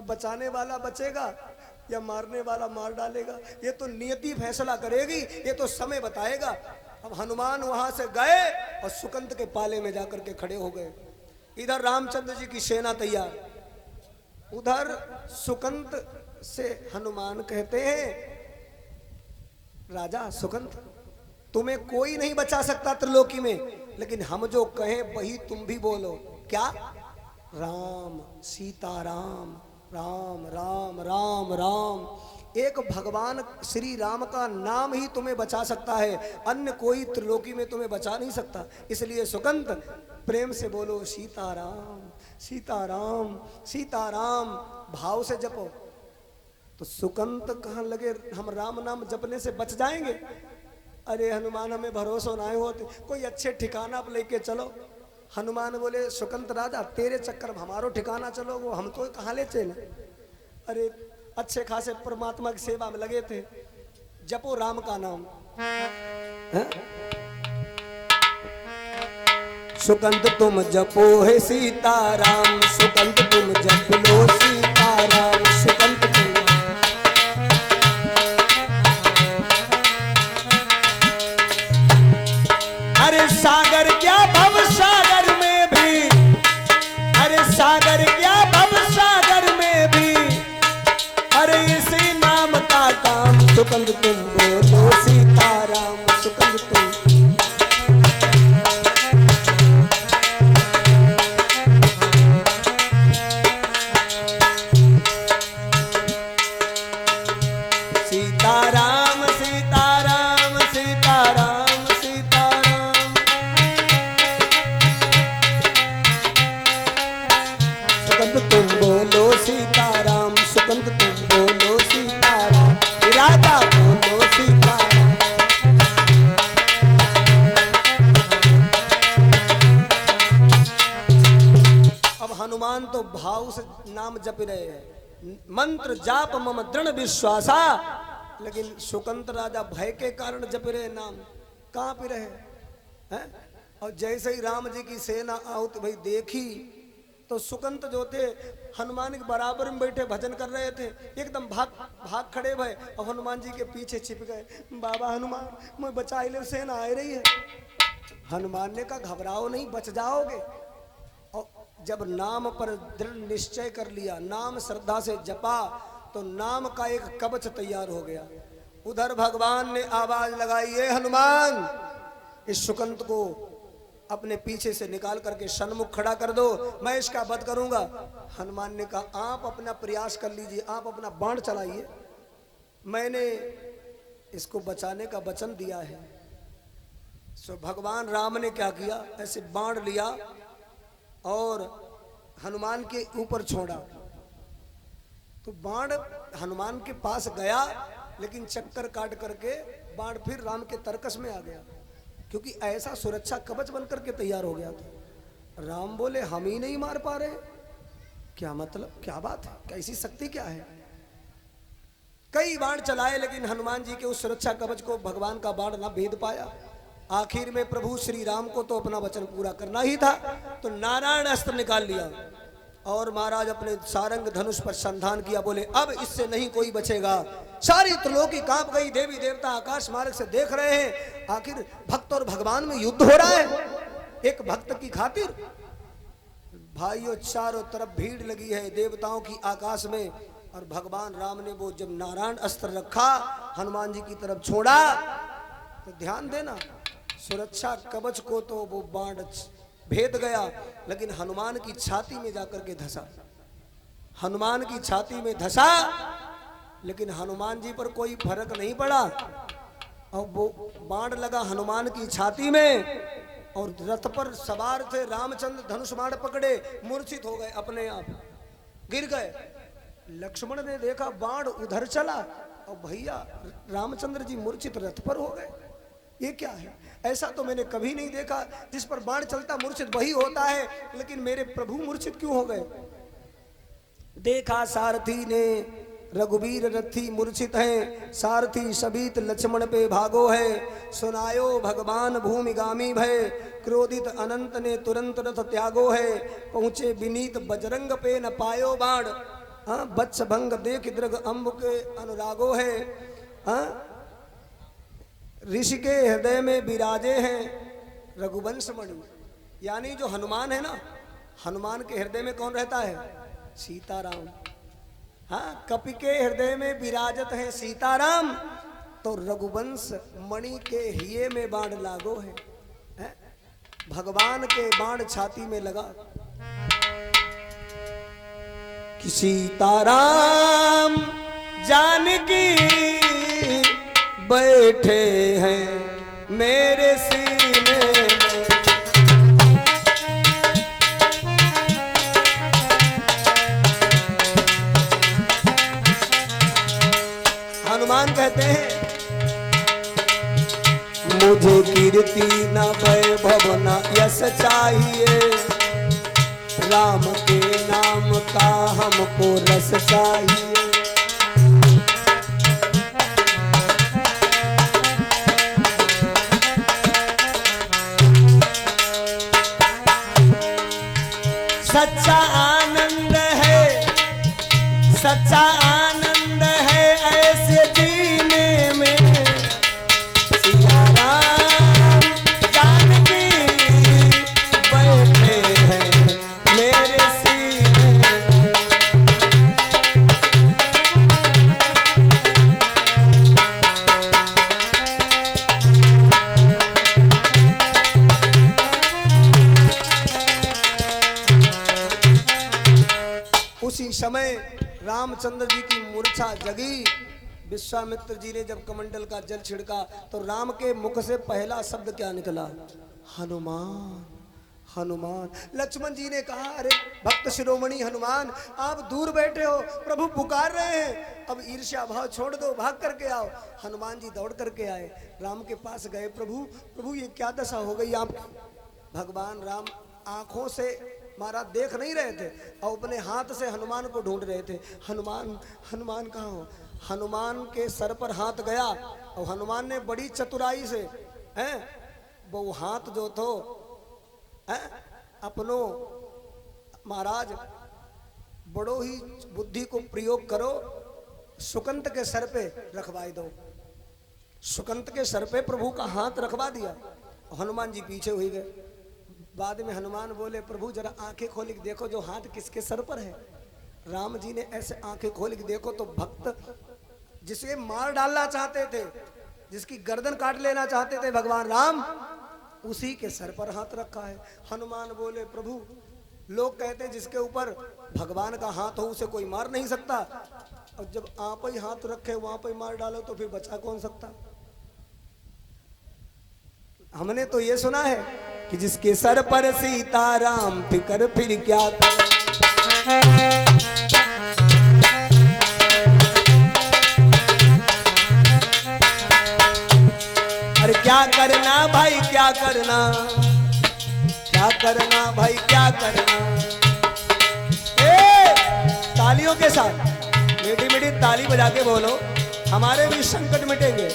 अब बचाने वाला बचेगा या मारने वाला मार डालेगा, ये तो नियति फैसला करेगी, ये तो समय बताएगा। अब हनुमान वहां से गए और सुकंत के पाले में जाकर के खड़े हो गए। इधर रामचंद्र जी की सेना तैयार, उधर सुकंत से हनुमान कहते हैं, राजा सुकंत, तुम्हें कोई नहीं बचा सकता त्रिलोकी में, लेकिन हम जो कहें वही तुम भी बोलो। क्या? राम सीताराम, राम राम राम राम। एक भगवान श्री राम का नाम ही तुम्हें बचा सकता है, अन्य कोई त्रिलोकी में तुम्हें बचा नहीं सकता। इसलिए सुकंत प्रेम से बोलो सीताराम सीताराम सीताराम, भाव से जपो। तो सुकंत कहाँ लगे हम राम नाम जपने से बच जाएंगे। अरे हनुमान हमें भरोसा ना होते, कोई अच्छे ठिकाना पर लेके चलो। हनुमान बोले सुकंत राजा तेरे चक्कर में हमारो ठिकाना चलो, वो हम तो कहाँ ले चले। अरे अच्छे खासे परमात्मा की सेवा में लगे थे, जपो राम का नाम। है? सुकंत तुम जपो है सीताराम, सुकंत तुम जप लो सीताराम, सुकंत तुम। अरे सागर क्या भव सागर में भी, अरे सागर क्या भव सागर में भी, अरे इसी नाम का काम। सुकंत तुम बोलो सीताराम, सुकंत तुम। सीताराम सीताराम सीताराम सीताराम, सुकंत तुम बोलो सीताराम, सुकंत तुम बोलो सीताराम, राजा बोलो सीताराम। अब हनुमान तो भाव से नाम जप रहे हैं, मंत्र जाप मम दृढ़ विश्वासा, लेकिन सुकंत राजा भय के कारण जप रहे नाम, कहाँ पे रहे हैं। और जैसे ही राम जी की सेना आउत भाई देखी, तो सुकंत जो थे हनुमान के बराबर में बैठे भजन कर रहे थे, एकदम भाग भाग खड़े भय और हनुमान जी के पीछे छिप गए। बाबा हनुमान मैं बचा ले, सेना आ रही है। हनुमान ने कहा घबराओ नहीं, बच जाओगे। और जब नाम पर दृढ़ निश्चय कर लिया, नाम श्रद्धा से जपा, तो नाम का एक कवच तैयार हो गया। उधर भगवान ने आवाज लगाई, है हनुमान इस सुकंत को अपने पीछे से निकाल करके सन्मुख खड़ा कर दो, मैं इसका वध करूंगा। हनुमान ने कहा आप अपना प्रयास कर लीजिए, आप अपना बाण चलाइए, मैंने इसको बचाने का वचन दिया है। सो भगवान राम ने क्या किया, ऐसे बाण लिया और हनुमान के ऊपर छोड़ा। तो बाण हनुमान के पास गया, लेकिन चक्कर काट करके बाण फिर राम के तरकस में आ गया, क्योंकि ऐसा सुरक्षा कवच बनकर के तैयार हो गया था। राम बोले हम ही नहीं मार पा रहे, क्या मतलब, क्या बात है, कैसी शक्ति क्या है। कई बाण चलाए, लेकिन हनुमान जी के उस सुरक्षा कवच को भगवान का बाण ना भेद पाया। आखिर में प्रभु श्री राम को तो अपना वचन पूरा करना ही था, तो नारायण अस्त्र निकाल लिया और महाराज अपने सारंग धनुष पर संधान किया। बोले अब इससे नहीं कोई बचेगा। सारी त्रिलोकी कांप गई, देवी देवता आकाश मार्ग से देख रहे हैं, आखिर भक्त और भगवान में युद्ध हो रहा है एक भक्त की खातिर। भाइयों चारों तरफ भीड़ लगी है देवताओं की आकाश में, और भगवान राम ने वो जब नारायण अस्त्र रखा हनुमान जी की तरफ छोड़ा, तो ध्यान देना सुरक्षा कवच को तो वो बाण भेद गया, लेकिन हनुमान की छाती में जाकर के धसा, हनुमान की छाती में धसा, लेकिन हनुमान जी पर कोई फर्क नहीं पड़ा। और वो बाण लगा हनुमान की छाती में, और रथ पर सवार थे रामचंद्र धनुष बाण पकड़े, मूर्छित हो गए, अपने आप गिर गए। लक्ष्मण ने देखा बाण उधर चला और भैया रामचंद्र जी मूर्छित रथ पर हो गए। ये क्या है, ऐसा तो मैंने कभी नहीं देखा, जिस पर बाण चलता मूर्छित वही होता है, लेकिन मेरे प्रभु मूर्छित क्यों हो गए। देखा सारथी ने रघुवीर रथी मूर्छित हैं, सारथी सबित लक्ष्मण पे भागो है, सुनायो भगवान भूमिगामी भय, क्रोधित अनंत ने तुरंत रथ त्यागो है, पहुंचे विनीत बजरंग पे न पायो बाण। हाँ, बच्च भंग देख दृग अम्ब के अनुरागो है। हाँ, ऋषि के हृदय में विराजे हैं रघुवंश मणि। यानी जो हनुमान है ना, हनुमान के हृदय में कौन रहता है? सीताराम। हाँ, कपि के हृदय में विराजत है सीताराम, तो रघुवंश मणि के हिये में बाण लागो है। भगवान के बाण छाती में लगा कि सीताराम जानकी बैठे हैं मेरे सीने में। हनुमान कहते हैं मुझे कीर्ति न वैभव न यश चाहिए, राम के नाम का हमको रस चाहिए। सच्चा आनंद है, सच्चा आनंद है ऐसे जीने में। सिया राम जानकी बैठे हैं मेरे सीने में। उसी समय रामचंद्र जी की मूर्छा जगी। विश्वामित्र जी ने जब कमंडल का जल छिड़का तो राम के मुख से पहला शब्द क्या निकला? हनुमान, हनुमान। लक्ष्मण जी ने कहा अरे भक्त शिरोमणि हनुमान, आप दूर बैठे हो, प्रभु पुकार रहे हैं, अब ईर्ष्या भाव छोड़ दो, भाग करके आओ। हनुमान जी दौड़ करके आए, राम के पास गए। प्रभु प्रभु ये क्या दशा हो गई आप? भगवान राम आंखों से महाराज देख नहीं रहे थे और अपने हाथ से हनुमान को ढूंढ रहे थे। हनुमान, हनुमान कहाँ हो? हनुमान के सर पर हाथ गया और हनुमान ने बड़ी चतुराई से वो हाथ जो थो अपनो महाराज बड़ो ही बुद्धि को प्रयोग करो, सुकंत के सर पे रखवाई दो। सुकंत के सर पे प्रभु का हाथ रखवा दिया। हनुमान जी पीछे हुए गए। बाद में हनुमान बोले प्रभु जरा आंखें खोल के देखो जो हाथ किसके सर पर है। राम जी ने ऐसे आंखें खोल के देखो तो भक्त जिसे मार डालना चाहते थे, जिसकी गर्दन काट लेना चाहते थे भगवान राम, उसी के सर पर हाथ रखा है। हनुमान बोले प्रभु लोग कहते जिसके ऊपर भगवान का हाथ हो उसे कोई मार नहीं सकता, और जब आप ही हाथ रखे वहां पर मार डालो तो फिर बचा कौन सकता? हमने तो ये सुना है कि जिसके सर पर सीताराम फिकर फिर क्या कर। अरे क्या करना भाई क्या करना, क्या करना भाई क्या करना। तालियों के साथ मीठी मीठी ताली बजा के बोलो, हमारे भी संकट मिटेंगे।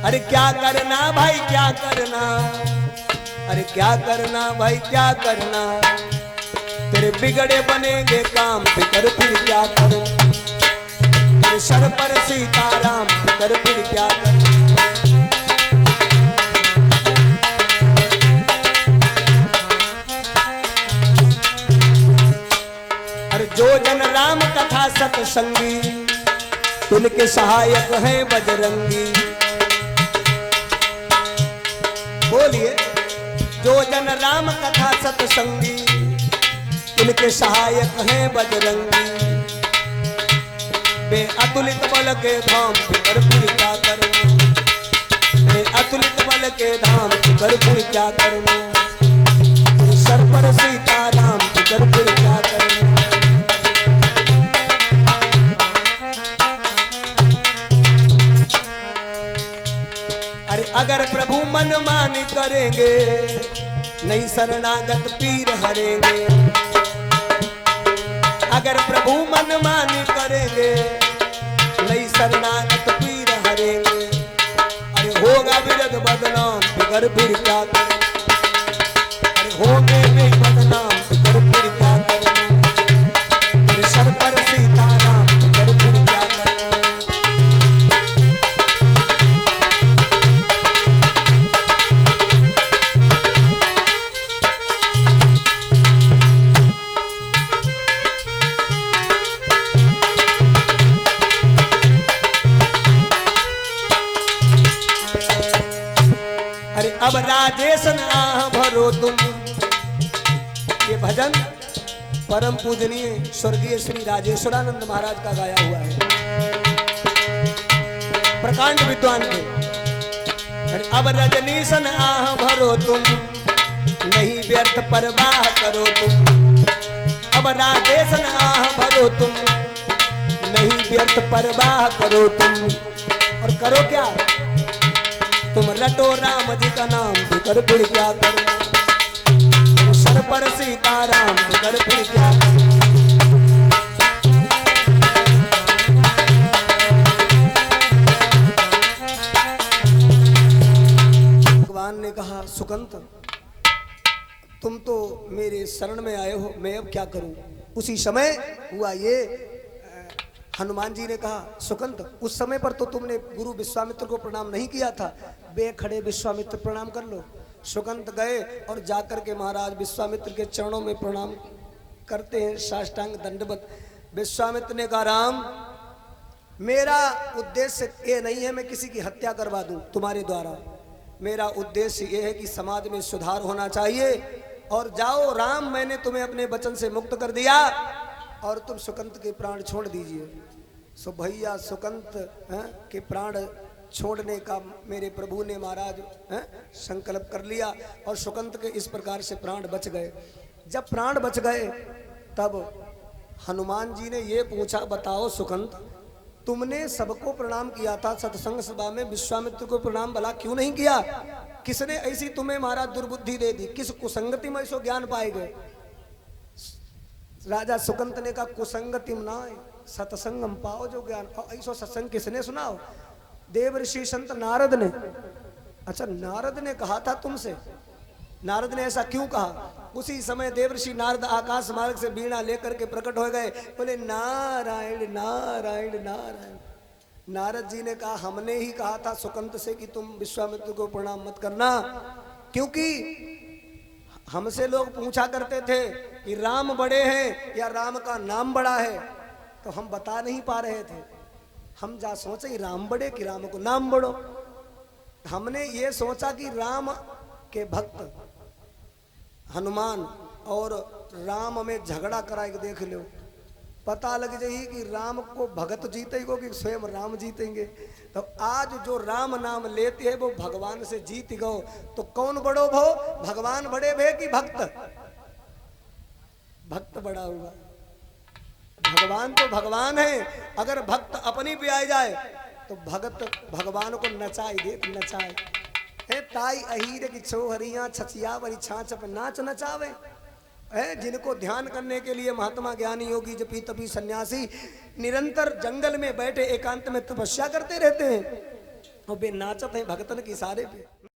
अरे क्या करना भाई क्या करना, अरे क्या करना भाई क्या करना, तेरे बिगड़े बनेंगे काम फिकर फिर क्या करना। तेरे सर पर सीताराम फिकर फिर क्या करना। अरे जो जन राम कथा सत्संगी, उनके सहायक हैं बजरंगी। बोलिए जो जन राम कथा सत्संगी, उनके सहायक हैं बजरंगी। बे अतुलित बल के धाम फिकर फिर क्या करना, बे अतुलित बल के धाम फिकर फिर क्या करना। सर पर सीताराम फिकर फिर क्या करना। अरे अगर प्रभु मन मानी करेंगे, नहीं शरणागत पीर हरेंगे। अगर प्रभु मन मानी करेंगे, नहीं शरणागत पीर हरेंगे। अरे होगा विरध बदनाम फिकर फिर क्या करें। अरे होंगे भी बदनाम फिकर फिर क्या करें। परम पूजनीय स्वर्गीय श्री राजेश्वरानंद महाराज का गाया हुआ है, प्रकांड विद्वान के। अब रजनीशन आह भरो तुम, नहीं व्यर्थ परवाह करो तुम। अब राधेशन आह भरो तुम, नहीं व्यर्थ परवाह करो तुम। और करो क्या? तुम रटो राम जी का नाम, फिकर फिर क्या करो। सर पर सीताराम, फिकर फिर क्या करो। भगवान ने कहा सुकंत तुम तो मेरे शरण में आए हो, मैं अब क्या करूं। उसी समय हुआ ये, हनुमान जी ने कहा सुकंत उस समय पर तो तुमने गुरु विश्वामित्र को प्रणाम नहीं किया था, बे खड़े विश्वामित्र प्रणाम कर लो। सुकंत गए और जाकर के महाराज विश्वामित्र के चरणों में प्रणाम करते हैं, साष्टांग दंडवत। विश्वामित्र ने कहा राम मेरा उद्देश्य ये नहीं है मैं किसी की हत्या करवा दूं तुम्हारे द्वारा, मेरा उद्देश्य ये है कि समाज में सुधार होना चाहिए। और जाओ राम, मैंने तुम्हें अपने वचन से मुक्त कर दिया और तुम सुकंत के प्राण छोड़ दीजिए। सो भैया सुकंत के प्राण छोड़ने का मेरे प्रभु ने महाराज संकल्प कर लिया और सुकंत के इस प्रकार से प्राण बच गए। जब प्राण बच गए तब हनुमान जी ने ये पूछा बताओ सुकंत तुमने सबको प्रणाम किया था सत्संग सभा में, विश्वामित्र को प्रणाम भला क्यों नहीं किया? किसने ऐसी तुम्हें महाराज दुर्बुद्धि दे दी? किस कुसंगति में ऐसो ज्ञान पाए गए? राजा सुकंत ने कहा कुसंगति ना सत्संगम पाओ जो ज्ञान। और ऐसो सत्संग किसने सुनाओ? देव ऋषि संत नारद ने। अच्छा नारद ने कहा था तुमसे? नारद ने ऐसा क्यों कहा? उसी समय देवर्षि नारद आकाश मार्ग से बीणा लेकर के प्रकट हो गए, बोले नारायण नारायण नारायण। नारद जी ने कहा हमने ही कहा था सुकंत से कि तुम विश्वामित्र को प्रणाम मत करना, क्योंकि हमसे लोग पूछा करते थे कि राम बड़े हैं या राम का नाम बड़ा है, तो हम बता नहीं पा रहे थे। हम जा सोचे राम बड़े कि राम को नाम बड़ो। हमने ये सोचा कि राम के भक्त हनुमान और राम में झगड़ा कराए देख लो, पता लग जाए कि राम को भगत जीतेगा कि स्वयं राम जीतेंगे। तो आज जो राम नाम लेते हैं वो भगवान से जीत गो, तो कौन बड़ो भो? भगवान बड़े भे कि भक्त? भक्त बड़ा हुआ। भगवान तो भगवान है, अगर भक्त अपनी पे आ जाए तो भगत भगवान को नचाए दे, नचाए ताई अहीर की छोहरियां छचिया बरी छाछ पे नाच नचावे। जिनको ध्यान करने के लिए महात्मा ज्ञानी योगी जपी तपी सन्यासी निरंतर जंगल में बैठे एकांत में तपस्या करते रहते हैं और वे नाचत हैं भगतन की सारे पे।